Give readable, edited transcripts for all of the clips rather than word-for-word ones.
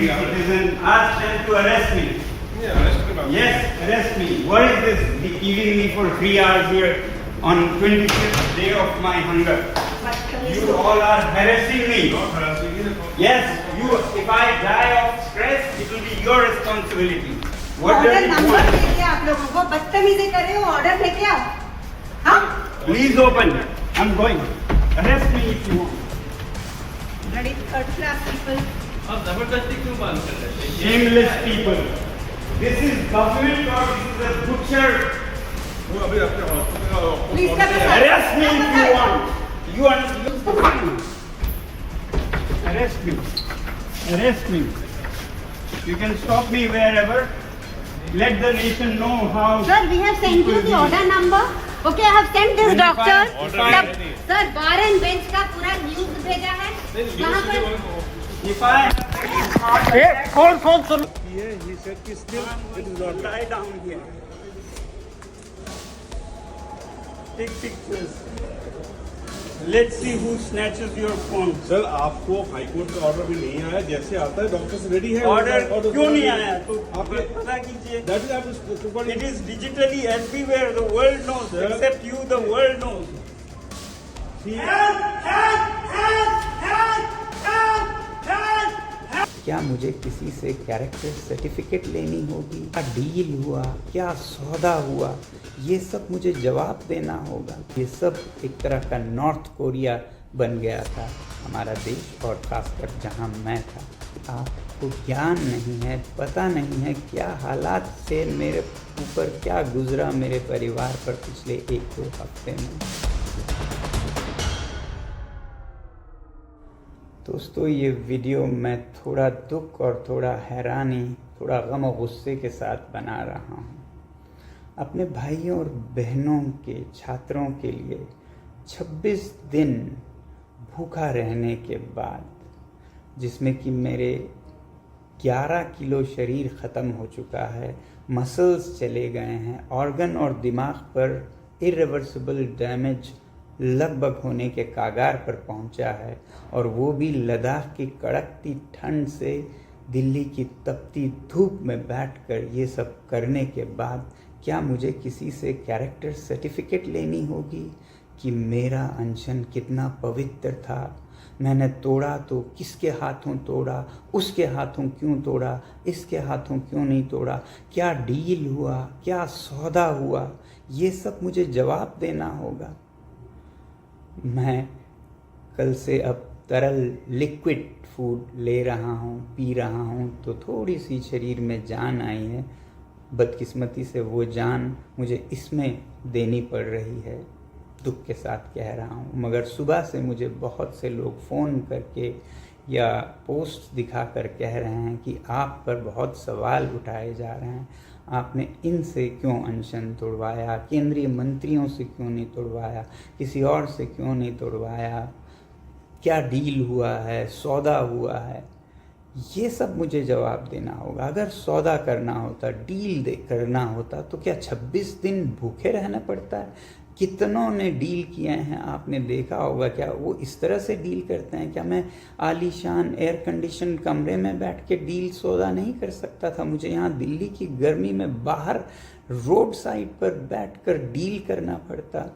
country citizen, ask them to arrest me. Yeah, arrest me. Yes, arrest me. What is this keeping me for 3 hours here on 25th day of my hunger? You all are harassing me. Not harassing you. Yes, you. If I die of stress, it will be your responsibility. What order does it number want? देके आप लोगों को बदतमीजी कर रहे हो, order लेके आओ. हाँ? Please open. I'm going. Arrest me if you want. Bloody third class people. आप जबरदस्ती क्यों बात कर रहे हैं? Shameless people. This is government or this is a butcher? वो अभी अपने हॉस्पिटल का Please come inside. Arrest me if you want. You want? Arrest me. Arrest me. You can stop me wherever. Let the nation know how. Sir, we have sent you the order number. Okay, I have sent this And if doctor. I- if I- Sir, bar and bench का पूरा news भेजा है. वहाँ पर If I he said कि still it is not. lie down here. Take pictures. Let's see who snatches your phone. Sir आपको high court का order भी नहीं आया, जैसे आता है डॉक्टर से रेडी है. ऑर्डर क्यों नहीं आया? तो आपके पता कीजिए. दैट इज आप It is digitally everywhere. The world knows. Sir. Except you, the world knows. क्या मुझे किसी से कैरेक्टर सर्टिफिकेट लेनी होगी? क्या डील हुआ? क्या सौदा हुआ? ये सब मुझे जवाब देना होगा. ये सब एक तरह का नॉर्थ कोरिया बन गया था हमारा देश, और खासकर जहाँ मैं था. आपको ज्ञान नहीं है, पता नहीं है क्या हालात से मेरे ऊपर क्या गुजरा मेरे परिवार पर पिछले 1-2 हफ्ते में. दोस्तों, ये वीडियो मैं थोड़ा दुख और थोड़ा हैरानी, थोड़ा गम और गुस्से के साथ बना रहा हूँ. अपने भाइयों और बहनों के, छात्रों के लिए 26 दिन भूखा रहने के बाद, जिसमें कि मेरे 11 किलो शरीर ख़त्म हो चुका है, मसल्स चले गए हैं, ऑर्गन और दिमाग पर इरिवर्सिबल डैमेज लगभग होने के कागार पर पहुंचा है, और वो भी लद्दाख की कड़कती ठंड से दिल्ली की तपती धूप में बैठकर ये सब करने के बाद, क्या मुझे किसी से कैरेक्टर सर्टिफिकेट लेनी होगी कि मेरा अनशन कितना पवित्र था? मैंने तोड़ा तो किसके हाथों तोड़ा, उसके हाथों क्यों तोड़ा, इसके हाथों क्यों नहीं तोड़ा? क्या डील हुआ? क्या सौदा हुआ? ये सब मुझे जवाब देना होगा. मैं कल से अब तरल लिक्विड फूड ले रहा हूँ, पी रहा हूँ, तो थोड़ी सी शरीर में जान आई है. बदकिस्मती से वो जान मुझे इसमें देनी पड़ रही है. दुख के साथ कह रहा हूँ, मगर सुबह से मुझे बहुत से लोग फ़ोन करके या पोस्ट दिखाकर कह रहे हैं कि आप पर बहुत सवाल उठाए जा रहे हैं. आपने इनसे क्यों अनशन तोड़वाया? केंद्रीय मंत्रियों से क्यों नहीं तोड़वाया? किसी और से क्यों नहीं तोड़वाया? क्या डील हुआ है? सौदा हुआ है? ये सब मुझे जवाब देना होगा. अगर सौदा करना होता, डील करना होता, तो क्या 26 दिन भूखे रहना पड़ता है? कितनों ने डील किए हैं, आपने देखा होगा. क्या वो इस तरह से डील करते हैं? क्या मैं आलीशान एयर कंडीशन कमरे में बैठ के डील सौदा नहीं कर सकता था? मुझे यहाँ दिल्ली की गर्मी में बाहर रोड साइड पर बैठकर डील करना पड़ता.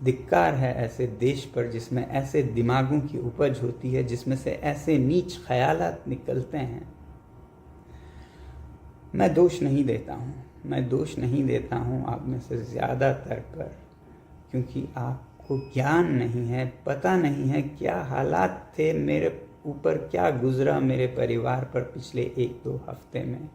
धिक्कार है ऐसे देश पर जिसमें ऐसे दिमागों की उपज होती है, जिसमें से ऐसे नीच ख्यालात निकलते हैं. मैं दोष नहीं देता हूँ, मैं दोष नहीं देता हूँ आप में से ज़्यादातर पर, क्योंकि आपको ज्ञान नहीं है, पता नहीं है क्या हालात थे मेरे ऊपर, क्या गुजरा मेरे परिवार पर पिछले 1-2 हफ्ते में.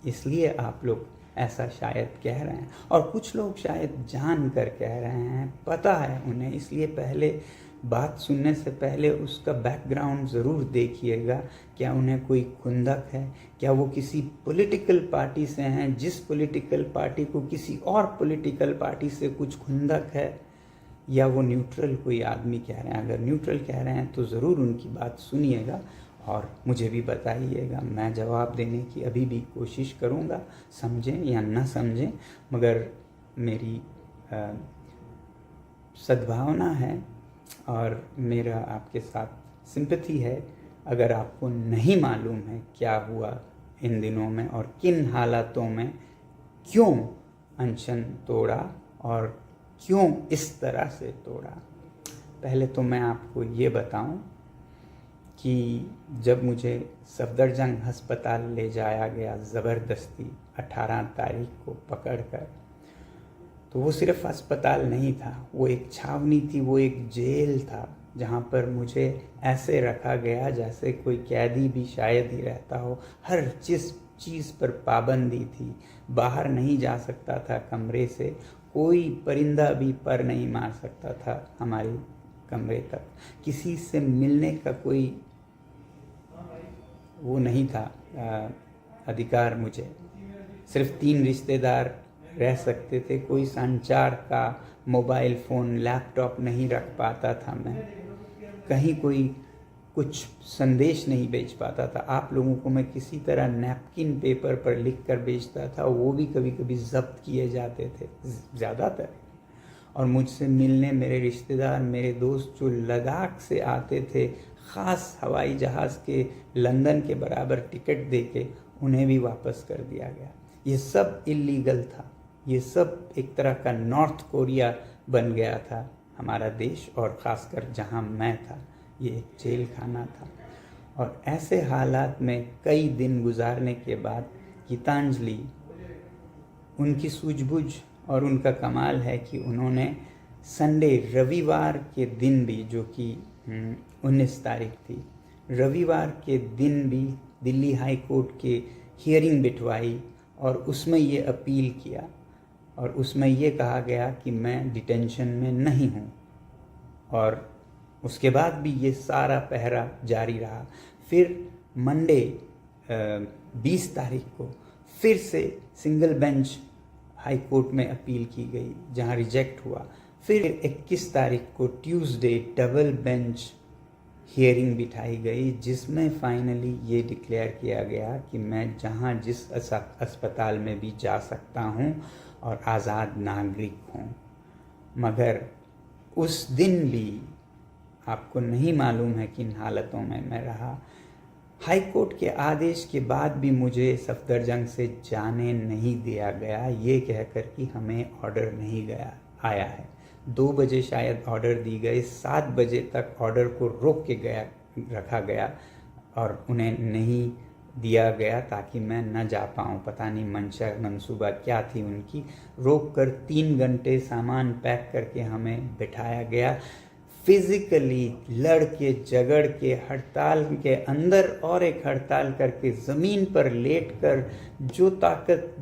इसलिए आप लोग ऐसा शायद कह रहे हैं, और कुछ लोग शायद जान कर कह रहे हैं, पता है उन्हें. इसलिए पहले बात सुनने से पहले उसका बैकग्राउंड ज़रूर देखिएगा. क्या उन्हें कोई खुंदक है? क्या वो किसी पॉलिटिकल पार्टी से हैं, जिस पॉलिटिकल पार्टी को किसी और पॉलिटिकल पार्टी से कुछ खुंदक है? या वो न्यूट्रल कोई आदमी कह रहे हैं? अगर न्यूट्रल कह रहे हैं तो ज़रूर उनकी बात सुनिएगा और मुझे भी बताइएगा. मैं जवाब देने की अभी भी कोशिश करूँगा, समझें या ना समझें, मगर मेरी सद्भावना है और मेरा आपके साथ सिंपैथी है अगर आपको नहीं मालूम है क्या हुआ इन दिनों में और किन हालातों में क्यों अनशन तोड़ा और क्यों इस तरह से तोड़ा, पहले तो मैं आपको ये बताऊं कि जब मुझे सफदरजंग अस्पताल ले जाया गया ज़बरदस्ती 18 तारीख को पकड़कर, तो वो सिर्फ अस्पताल नहीं था, वो एक छावनी थी, वो एक जेल था जहाँ पर मुझे ऐसे रखा गया जैसे कोई कैदी भी शायद ही रहता हो। हर चीज़ पर पाबंदी थी, बाहर नहीं जा सकता था कमरे से, कोई परिंदा भी पर नहीं मार सकता था हमारी कमरे तक, किसी से मिलने का कोई वो नहीं था अधिकार। मुझे सिर्फ 3 रिश्तेदार रह सकते थे, कोई संचार का मोबाइल फ़ोन लैपटॉप नहीं रख पाता था, मैं कहीं कोई कुछ संदेश नहीं भेज पाता था। आप लोगों को मैं किसी तरह नैपकिन पेपर पर लिख कर भेजता था, वो भी कभी कभी जब्त किए जाते थे ज़्यादातर। और मुझसे मिलने मेरे रिश्तेदार, मेरे दोस्त जो लद्दाख से आते थे, ख़ास हवाई जहाज़ के लंदन के बराबर टिकट देके, उन्हें भी वापस कर दिया गया। ये सब इल्लीगल था, ये सब एक तरह का नॉर्थ कोरिया बन गया था हमारा देश, और ख़ासकर जहाँ मैं था ये एक जेल खाना था। और ऐसे हालात में कई दिन गुजारने के बाद गीतांजलि, उनकी सूझबूझ और उनका कमाल है कि उन्होंने संडे रविवार के दिन भी, जो कि 19 तारीख थी, रविवार के दिन भी दिल्ली हाई कोर्ट के हियरिंग बिठवाई और उसमें ये अपील किया और उसमें ये कहा गया कि मैं डिटेंशन में नहीं हूँ। और उसके बाद भी ये सारा पहरा जारी रहा। फिर मंडे 20 तारीख को फिर से सिंगल बेंच हाई कोर्ट में अपील की गई, जहाँ रिजेक्ट हुआ। फिर 21 तारीख को ट्यूसडे डबल बेंच हियरिंग बिठाई गई, जिसमें फाइनली ये डिक्लेयर किया गया कि मैं जहाँ जिस अस्पताल में भी जा सकता हूँ और आज़ाद नागरिक हूँ। मगर उस दिन भी आपको नहीं मालूम है किन हालतों में मैं रहा। हाई कोर्ट के आदेश के बाद भी मुझे सफदरजंग से जाने नहीं दिया गया, ये कहकर कि हमें ऑर्डर नहीं आया है। 2 बजे शायद ऑर्डर दी गई, 7 बजे तक ऑर्डर को रोक के रखा गया और उन्हें नहीं दिया गया ताकि मैं न जा पाऊँ। पता नहीं मंसूबा क्या थी उनकी। रोक कर 3 घंटे सामान पैक करके हमें बिठाया गया। फिजिकली लड़ के झगड़ के हड़ताल के अंदर और एक हड़ताल करके ज़मीन पर लेट कर जो ताकत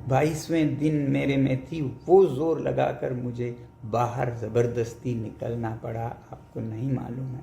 22वें दिन मेरे में थी, वो जोर लगाकर मुझे बाहर ज़बरदस्ती निकलना पड़ा। आपको नहीं मालूम है